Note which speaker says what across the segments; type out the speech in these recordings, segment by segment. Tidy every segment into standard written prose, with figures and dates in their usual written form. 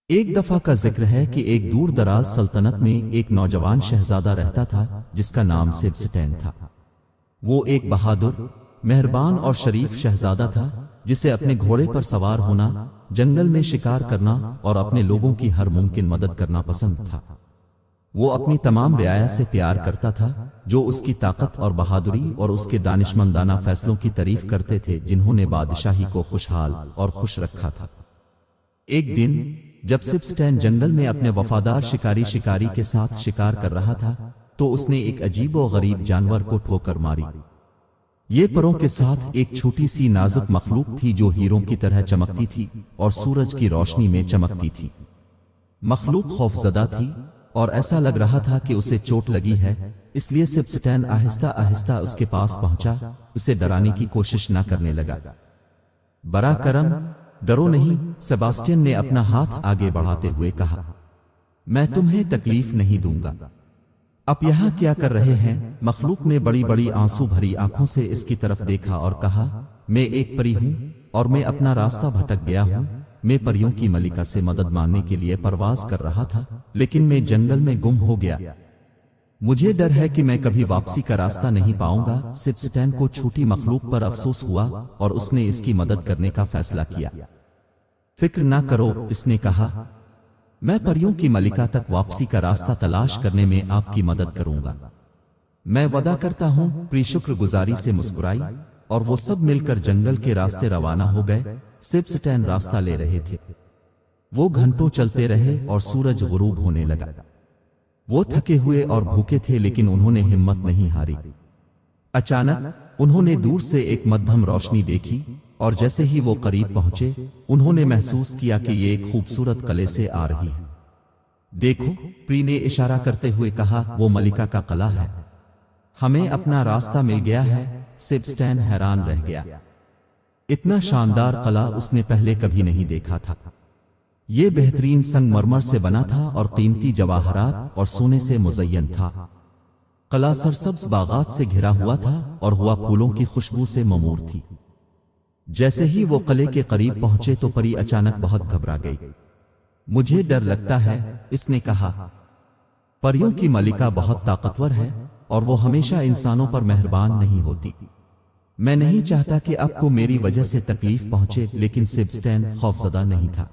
Speaker 1: ایک دفعہ کا ذکر ہے کہ ایک دور دراز سلطنت میں ایک نوجوان شہزادہ رہتا تھا جس کا نام سبسٹین تھا۔ وہ ایک بہادر، مہربان اور شریف شہزادہ تھا جسے اپنے گھوڑے پر سوار ہونا، جنگل میں شکار کرنا اور اپنے لوگوں کی ہر ممکن مدد کرنا پسند تھا۔ وہ اپنی تمام رعایا سے پیار کرتا تھا جو اس کی طاقت اور بہادری اور اس کے دانشمندانہ فیصلوں کی تعریف کرتے تھے جنہوں نے بادشاہی کو خوشحال اور خوش رکھا تھا۔ ایک دن جب سبسٹین جنگل میں اپنے وفادار شکاری کے ساتھ شکار کر رہا تھا تو اس نے ایک عجیب و غریب جانور کو ٹھوکر ماری۔ یہ پروں کے ساتھ ایک چھوٹی سی نازک مخلوق تھی جو ہیروں کی طرح چمکتی تھی اور سورج کی روشنی میں چمکتی تھی۔ مخلوق خوفزدہ تھی اور ایسا لگ رہا تھا کہ اسے چوٹ لگی ہے، اس لیے سبسٹین آہستہ آہستہ اس کے پاس پہنچا، اسے ڈرانے کی کوشش نہ کرنے لگا۔ برا کرم، ڈرو نہیں، سباسٹین نے اپنا ہاتھ آگے بڑھاتے ہوئے کہا، میں تمہیں تکلیف نہیں دوں گا۔ اب یہاں کیا کر رہے ہیں؟ مخلوق نے بڑی بڑی آنسو بھری آنکھوں سے اس کی طرف دیکھا اور کہا، میں ایک پری ہوں اور میں اپنا راستہ بھٹک گیا ہوں۔ میں پریوں کی ملکہ سے مدد مانگنے کے لیے پرواز کر رہا تھا لیکن میں جنگل میں گم ہو گیا۔ مجھے ڈر ہے کہ میں کبھی واپسی کا راستہ نہیں پاؤں گا۔ سبسٹین کو چھوٹی مخلوق پر افسوس ہوا اور اس نے اس کی مدد کرنے کا فیصلہ کیا۔ فکر نہ کرو، اس نے کہا، میں پریوں کی ملکہ تک واپسی کا راستہ تلاش کرنے میں آپ کی مدد کروں گا۔ میں وعدہ کرتا ہوں۔ پری شکر گزاری سے مسکرائی اور وہ سب مل کر جنگل کے راستے روانہ ہو گئے۔ سبسٹین راستہ لے رہے تھے۔ وہ گھنٹوں چلتے رہے اور سورج غروب ہونے لگا۔ وہ تھکے ہوئے اور بھوکے تھے لیکن انہوں نے ہمت نہیں ہاری۔ اچانک انہوں نے دور سے ایک مدھم روشنی دیکھی اور جیسے ہی وہ قریب پہنچے انہوں نے محسوس کیا کہ یہ ایک خوبصورت قلعے سے آ رہی ہے۔ دیکھو، پری نے اشارہ کرتے ہوئے کہا، وہ ملکہ کا قلعہ ہے۔ ہمیں اپنا راستہ مل گیا ہے۔ سبسٹین حیران رہ گیا۔ اتنا شاندار قلعہ اس نے پہلے کبھی نہیں دیکھا تھا۔ یہ بہترین سنگ مرمر سے بنا تھا اور قیمتی جواہرات اور سونے سے مزین تھا۔ قلعہ سرسبز باغات سے گھرا ہوا تھا اور ہوا پھولوں کی خوشبو سے ممور تھی۔ جیسے ہی وہ قلعے کے قریب پہنچے تو پری اچانک بہت گھبرا گئی۔ مجھے ڈر لگتا ہے، اس نے کہا۔ پریوں کی ملکہ بہت طاقتور ہے اور وہ ہمیشہ انسانوں پر مہربان نہیں ہوتی۔ میں نہیں چاہتا کہ آپ کو میری وجہ سے تکلیف پہنچے، لیکن سبسٹین خوفزدہ نہیں تھا۔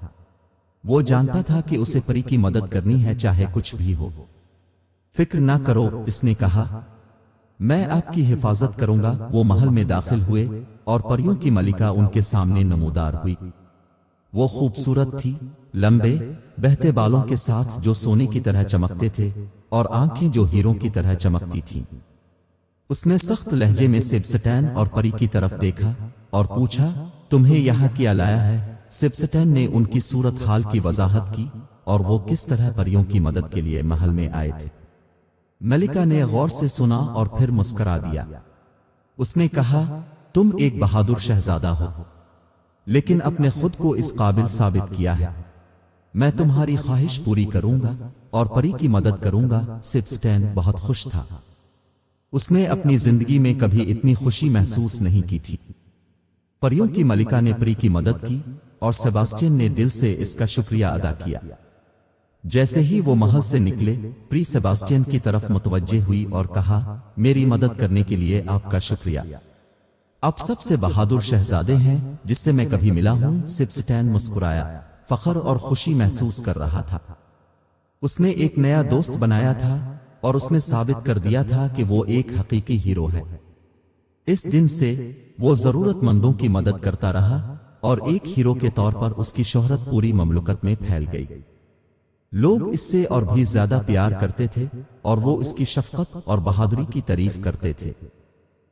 Speaker 1: وہ جانتا تھا کہ اسے پری کی مدد کرنی ہے چاہے کچھ بھی ہو۔ فکر نہ کرو، اس نے کہا، میں آپ کی حفاظت کروں گا۔ وہ محل میں داخل ہوئے اور پریوں کی ملکہ ان کے سامنے نمودار ہوئی۔ وہ خوبصورت تھی، لمبے بہتے بالوں کے ساتھ جو سونے کی طرح چمکتے تھے اور آنکھیں جو ہیروں کی طرح چمکتی تھیں۔ اس نے سخت لہجے میں سبسٹین اور پری کی طرف دیکھا اور پوچھا، تمہیں یہاں کیا لایا ہے؟ سبسٹین نے ان کی صورت حال کی وضاحت کی اور وہ کس طرح پریوں کی مدد کے لیے محل میں آئے تھے۔ ملکہ نے غور سے سنا اور پھر مسکرا دیا۔ اس نے کہا، تم ایک بہادر شہزادہ ہو لیکن اپنے خود کو اس قابل ثابت کیا ہے۔ میں تمہاری خواہش پوری کروں گا اور پری کی مدد کروں گا۔ سبسٹین بہت خوش تھا۔ اس نے اپنی زندگی میں کبھی اتنی خوشی محسوس نہیں کی تھی۔ پریوں کی ملکہ نے پری کی مدد کی اور سباسٹین نے دل سے اس کا شکریہ ادا کیا۔ جیسے ہی وہ محل سے نکلے، پری سباسٹین کی طرف متوجہ ہوئی اور کہا، میری مدد کرنے کے لیے آپ کا شکریہ۔ آپ سب سے بہادر شہزادے ہیں جس سے میں کبھی ملا ہوں۔ سبسٹین مسکرایا، فخر اور خوشی محسوس کر رہا تھا۔ اس نے ایک نیا دوست بنایا تھا اور اس نے ثابت کر دیا تھا کہ وہ ایک حقیقی ہیرو ہے۔ اس دن سے وہ ضرورت مندوں کی مدد کرتا رہا اور ایک ہیرو کے طور پر اس کی شہرت پوری مملکت میں پھیل گئی۔ لوگ اس سے اور بھی زیادہ پیار کرتے تھے اور وہ اس کی شفقت اور بہادری کی تعریف کرتے تھے۔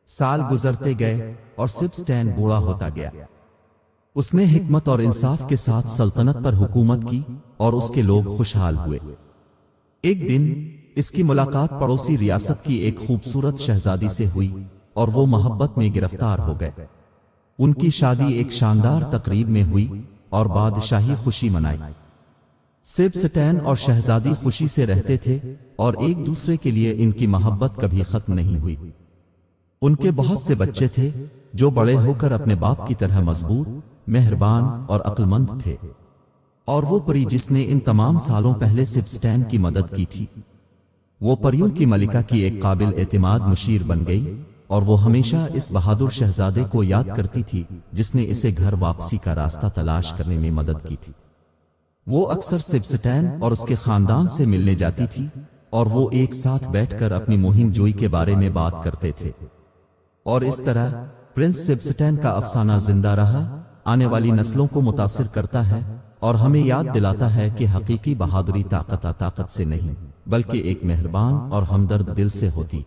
Speaker 1: سال گزرتے گئے اور سبسٹین بوڑھا ہوتا گیا۔ اس نے حکمت اور انصاف کے ساتھ سلطنت پر حکومت کی اور اس کے لوگ خوشحال ہوئے۔ ایک دن اس کی ملاقات پڑوسی ریاست کی ایک خوبصورت شہزادی سے ہوئی اور وہ محبت میں گرفتار ہو گئے۔ ان کی شادی ایک شاندار تقریب میں ہوئی اور بادشاہی خوشی منائی۔ سبسٹین اور شہزادی خوشی سے رہتے تھے اور ایک دوسرے کے لیے ان کی محبت کبھی ختم نہیں ہوئی۔ ان کے بہت سے بچے تھے جو بڑے ہو کر اپنے باپ کی طرح مضبوط، مہربان اور عقل مند تھے۔ اور وہ پری جس نے ان تمام سالوں پہلے سبسٹین کی مدد کی تھی، وہ پریوں کی ملکہ کی ایک قابل اعتماد مشیر بن گئی، اور وہ ہمیشہ اس بہادر شہزادے کو یاد کرتی تھی جس نے اسے گھر واپسی کا راستہ تلاش کرنے میں مدد کی تھی۔ وہ اکثر سبسٹین اور اس کے خاندان سے ملنے جاتی تھی، اور وہ ایک ساتھ بیٹھ کر اپنی مہم جوئی کے بارے میں بات کرتے تھے، اور اس طرح پرنس سبسٹین کا افسانہ زندہ رہا، آنے والی نسلوں کو متاثر کرتا ہے اور ہمیں یاد دلاتا ہے کہ حقیقی بہادری طاقت سے نہیں بلکہ ایک مہربان اور ہمدرد دل سے ہوتی۔